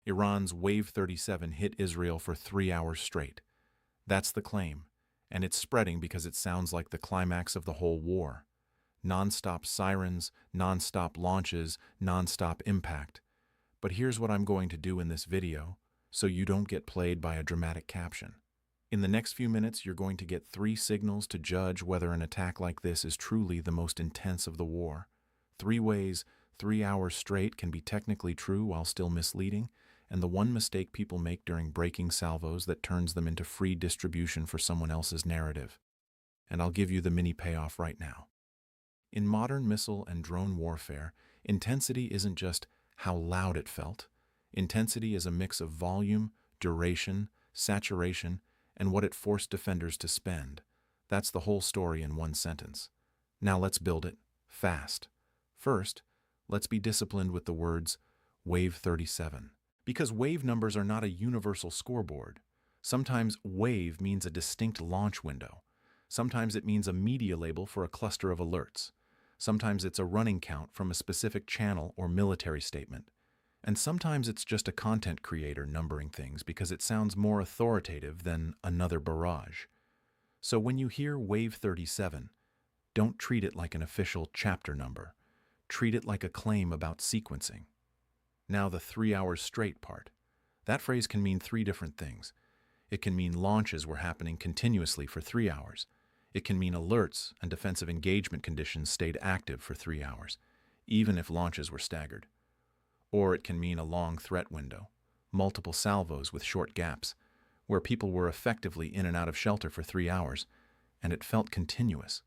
Iran's Wave 37 hit Israel for 3 hours straight. That's the claim, and it's spreading because it sounds like the climax of the whole war. Non-stop sirens, non-stop launches, non-stop impact. But here's what I'm going to do in this video, so you don't get played by a dramatic caption. In the next few minutes, you're going to get 3 signals to judge whether an attack like this is truly the most intense of the war. 3 ways 3 hours straight can be technically true while still misleading, and the one mistake people make during breaking salvos that turns them into free distribution for someone else's narrative. And I'll give you the mini payoff right now. In modern missile and drone warfare, intensity isn't just how loud it felt. Intensity is a mix of volume, duration, saturation, and what it forced defenders to spend. That's the whole story in one sentence. Now let's build it, fast. First, let's be disciplined with the words Wave 37. Because wave numbers are not a universal scoreboard. Sometimes wave means a distinct launch window. Sometimes it means a media label for a cluster of alerts. Sometimes it's a running count from a specific channel or military statement. And sometimes it's just a content creator numbering things because it sounds more authoritative than another barrage. So when you hear Wave 37, don't treat it like an official chapter number. Treat it like a claim about sequencing. Now the 3 hours straight part. That phrase can mean 3 different things. It can mean launches were happening continuously for 3 hours. It can mean alerts and defensive engagement conditions stayed active for 3 hours, even if launches were staggered. Or it can mean a long threat window, multiple salvos with short gaps, where people were effectively in and out of shelter for 3 hours, and it felt continuous.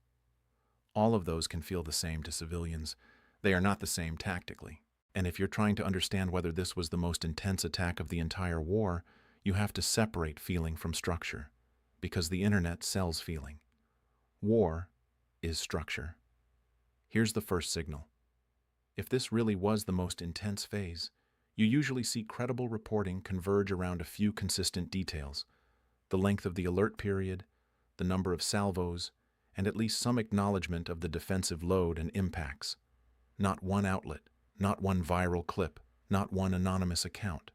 All of those can feel the same to civilians. They are not the same tactically. And if you're trying to understand whether this was the most intense attack of the entire war, you have to separate feeling from structure, because the internet sells feeling. War is structure. Here's the first signal. If this really was the most intense phase, you usually see credible reporting converge around a few consistent details: the length of the alert period, the number of salvos, and at least some acknowledgement of the defensive load and impacts. Not one outlet, not one viral clip, not one anonymous account.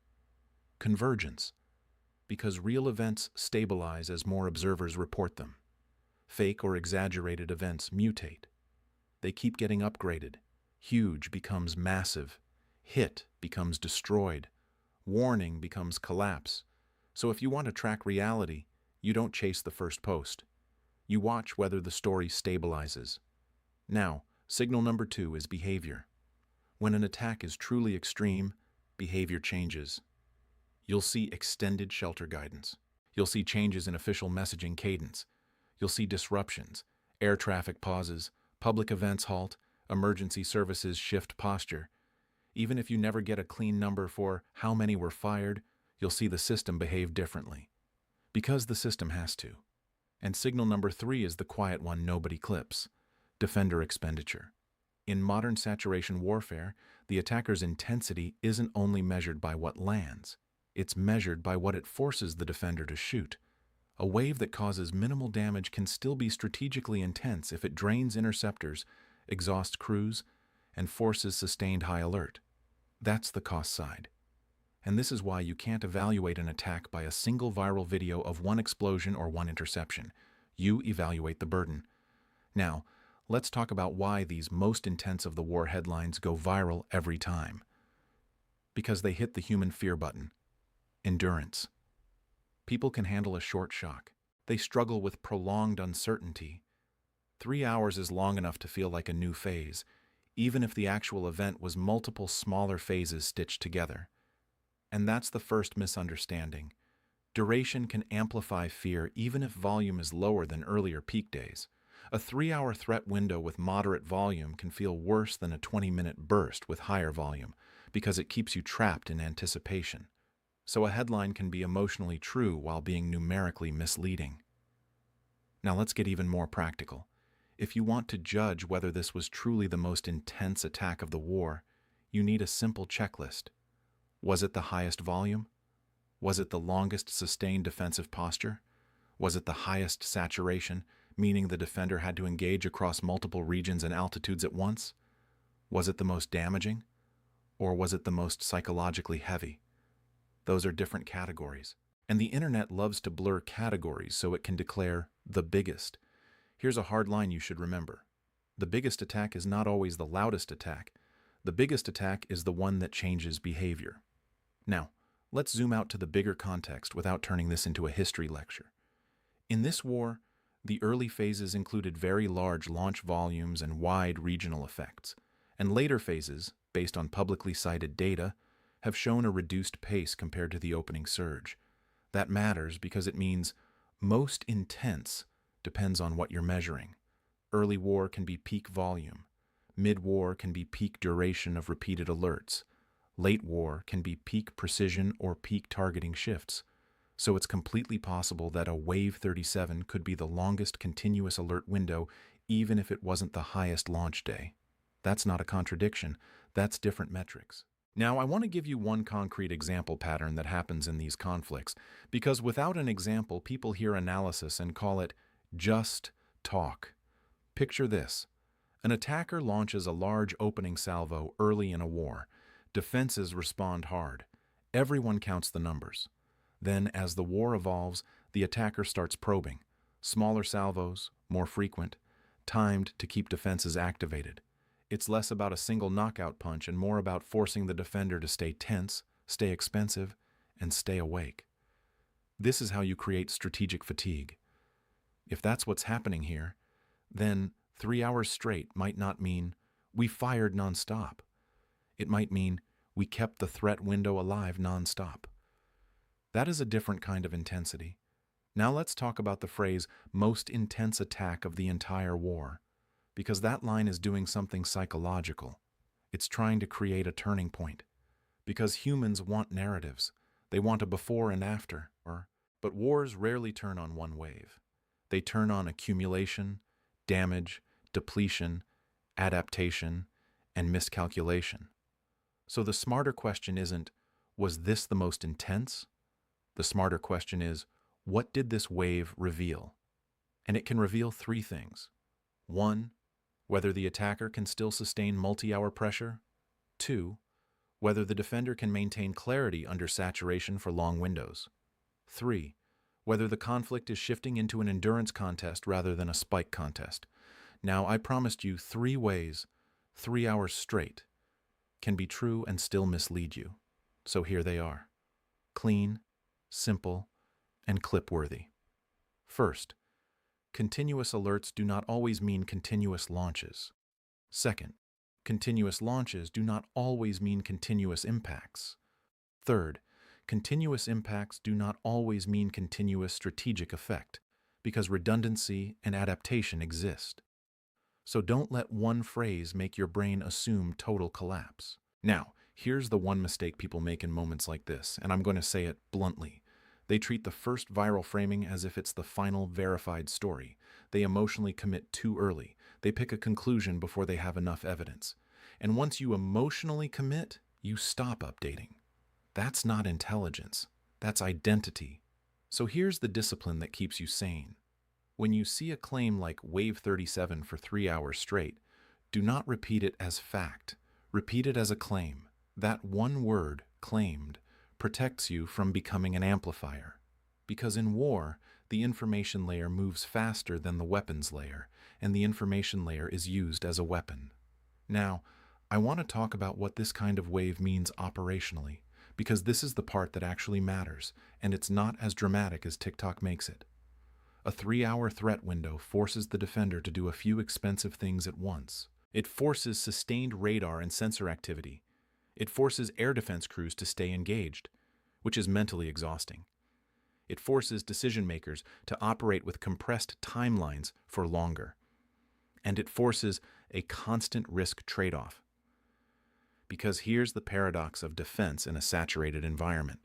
Convergence, because real events stabilize as more observers report them. Fake or exaggerated events mutate. They keep getting upgraded. Huge becomes massive. Hit becomes destroyed. Warning becomes collapse. So if you want to track reality, you don't chase the first post. You watch whether the story stabilizes. Now, signal number 2 is behavior. When an attack is truly extreme, behavior changes. You'll see extended shelter guidance. You'll see changes in official messaging cadence. You'll see disruptions, air traffic pauses, public events halt, emergency services shift posture. Even if you never get a clean number for how many were fired, you'll see the system behave differently. Because the system has to. And signal number 3 is the quiet one nobody clips: defender expenditure. In modern saturation warfare, the attacker's intensity isn't only measured by what lands. It's measured by what it forces the defender to shoot. A wave that causes minimal damage can still be strategically intense if it drains interceptors, exhausts crews, and forces sustained high alert. That's the cost side. And this is why you can't evaluate an attack by a single viral video of one explosion or one interception. You evaluate the burden. Now, let's talk about why these most intense of the war headlines go viral every time. Because they hit the human fear button. Endurance. People can handle a short shock. They struggle with prolonged uncertainty. 3 hours is long enough to feel like a new phase, even if the actual event was multiple smaller phases stitched together. And that's the first misunderstanding. Duration can amplify fear even if volume is lower than earlier peak days. A 3-hour threat window with moderate volume can feel worse than a 20-minute burst with higher volume because it keeps you trapped in anticipation. So a headline can be emotionally true while being numerically misleading. Now let's get even more practical. If you want to judge whether this was truly the most intense attack of the war, you need a simple checklist. Was it the highest volume? Was it the longest sustained defensive posture? Was it the highest saturation, meaning the defender had to engage across multiple regions and altitudes at once? Was it the most damaging? Or was it the most psychologically heavy? Those are different categories. And the internet loves to blur categories so it can declare the biggest. Here's a hard line you should remember. The biggest attack is not always the loudest attack. The biggest attack is the one that changes behavior. Now, let's zoom out to the bigger context without turning this into a history lecture. In this war, the early phases included very large launch volumes and wide regional effects, and later phases, based on publicly cited data, have shown a reduced pace compared to the opening surge. That matters because it means most intense depends on what you're measuring. Early war can be peak volume. Mid-war can be peak duration of repeated alerts. Late war can be peak precision or peak targeting shifts. So it's completely possible that a Wave 37 could be the longest continuous alert window even if it wasn't the highest launch day. That's not a contradiction. That's different metrics. Now, I want to give you one concrete example pattern that happens in these conflicts, because without an example, people hear analysis and call it just talk. Picture this. An attacker launches a large opening salvo early in a war. Defenses respond hard. Everyone counts the numbers. Then, as the war evolves, the attacker starts probing. Smaller salvos, more frequent, timed to keep defenses activated. It's less about a single knockout punch and more about forcing the defender to stay tense, stay expensive, and stay awake. This is how you create strategic fatigue. If that's what's happening here, then 3 hours straight might not mean we fired nonstop. It might mean we kept the threat window alive nonstop. That is a different kind of intensity. Now let's talk about the phrase most intense attack of the entire war, because that line is doing something psychological. It's trying to create a turning point. Because humans want narratives. They want a before and after. But wars rarely turn on one wave. They turn on accumulation, damage, depletion, adaptation, and miscalculation. So the smarter question isn't, was this the most intense? The smarter question is, what did this wave reveal? And it can reveal 3 things. 1, whether the attacker can still sustain multi-hour pressure. 2, whether the defender can maintain clarity under saturation for long windows. 3, whether the conflict is shifting into an endurance contest rather than a spike contest. Now, I promised you 3 ways, 3 hours straight, can be true and still mislead you. So here they are. Clean, simple, and clip-worthy. First, continuous alerts do not always mean continuous launches. Second, continuous launches do not always mean continuous impacts. Third, continuous impacts do not always mean continuous strategic effect, because redundancy and adaptation exist. So don't let one phrase make your brain assume total collapse. Now, here's the one mistake people make in moments like this, and I'm going to say it bluntly. They treat the first viral framing as if it's the final verified story. They emotionally commit too early. They pick a conclusion before they have enough evidence. And once you emotionally commit, you stop updating. That's not intelligence. That's identity. So here's the discipline that keeps you sane. When you see a claim like Wave 37 for 3 hours straight, do not repeat it as fact. Repeat it as a claim. That one word, claimed, protects you from becoming an amplifier. Because in war, the information layer moves faster than the weapons layer, and the information layer is used as a weapon. Now, I want to talk about what this kind of wave means operationally, because this is the part that actually matters, and it's not as dramatic as TikTok makes it. A 3-hour threat window forces the defender to do a few expensive things at once. It forces sustained radar and sensor activity. It forces air defense crews to stay engaged, which is mentally exhausting. It forces decision makers to operate with compressed timelines for longer. And it forces a constant risk trade-off. Because here's the paradox of defense in a saturated environment.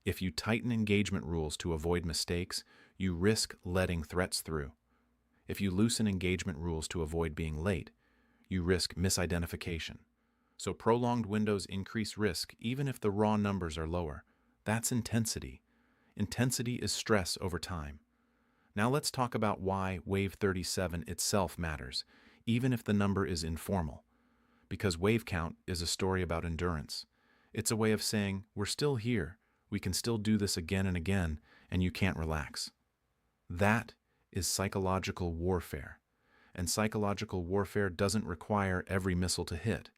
If you tighten engagement rules to avoid mistakes, you risk letting threats through. If you loosen engagement rules to avoid being late, you risk misidentification. So prolonged windows increase risk even if the raw numbers are lower. That's intensity. Intensity is stress over time. Now let's talk about why Wave 37 itself matters, even if the number is informal. Because wave count is a story about endurance. It's a way of saying, we're still here, We can still do this again and again, and you can't relax. That is psychological warfare. And psychological warfare doesn't require every missile to hit.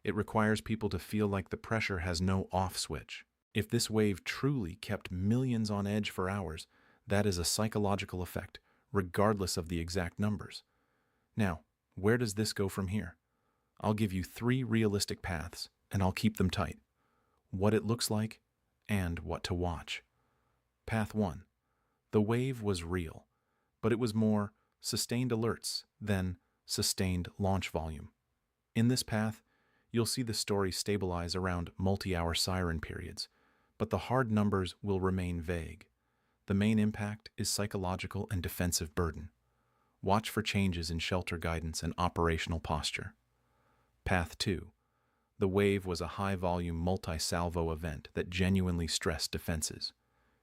It requires people to feel like the pressure has no off switch. If this wave truly kept millions on edge for hours, that is a psychological effect, regardless of the exact numbers. Now, where does this go from here? I'll give you 3 realistic paths, and I'll keep them tight. What it looks like, and what to watch. Path 1. The wave was real, but it was more sustained alerts than sustained launch volume. In this path, you'll see the story stabilize around multi-hour siren periods, but the hard numbers will remain vague. The main impact is psychological and defensive burden. Watch for changes in shelter guidance and operational posture. Path 2. The wave was a high-volume multi-salvo event that genuinely stressed defenses.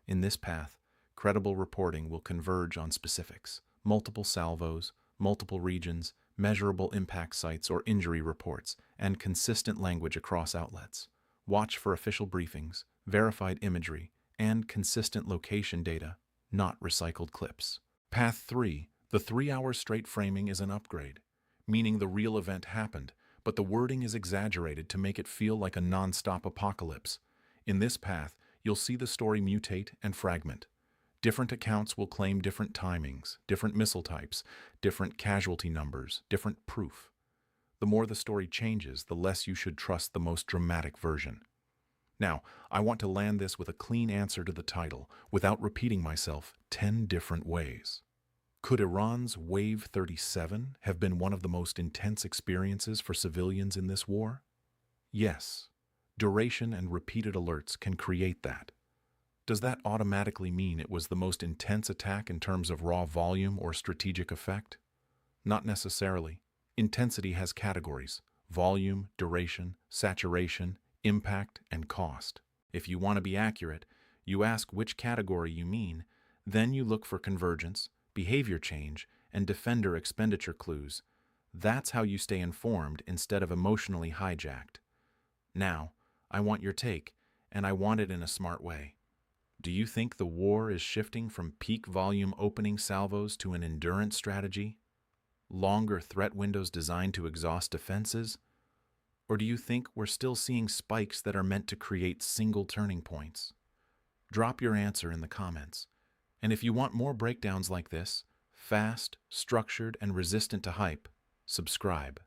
In this path, credible reporting will converge on specifics, multiple salvos, multiple regions, measurable impact sites or injury reports, and consistent language across outlets. Watch for official briefings, verified imagery, and consistent location data, not recycled clips. Path 3. The 3-hour straight framing is an upgrade, meaning the real event happened, but the wording is exaggerated to make it feel like a non-stop apocalypse. In this path, you'll see the story mutate and fragment. Different accounts will claim different timings, different missile types, different casualty numbers, different proof. The more the story changes, the less you should trust the most dramatic version. Now, I want to land this with a clean answer to the title, without repeating myself 10 different ways. Could Iran's Wave 37 have been one of the most intense experiences for civilians in this war? Yes. Duration and repeated alerts can create that. Does that automatically mean it was the most intense attack in terms of raw volume or strategic effect? Not necessarily. Intensity has categories: volume, duration, saturation, impact, and cost. If you want to be accurate, you ask which category you mean, then you look for convergence, behavior change, and defender expenditure clues. That's how you stay informed instead of emotionally hijacked. Now, I want your take, and I want it in a smart way. Do you think the war is shifting from peak volume opening salvos to an endurance strategy? Longer threat windows designed to exhaust defenses? Or do you think we're still seeing spikes that are meant to create single turning points? Drop your answer in the comments. And if you want more breakdowns like this, fast, structured, and resistant to hype, subscribe.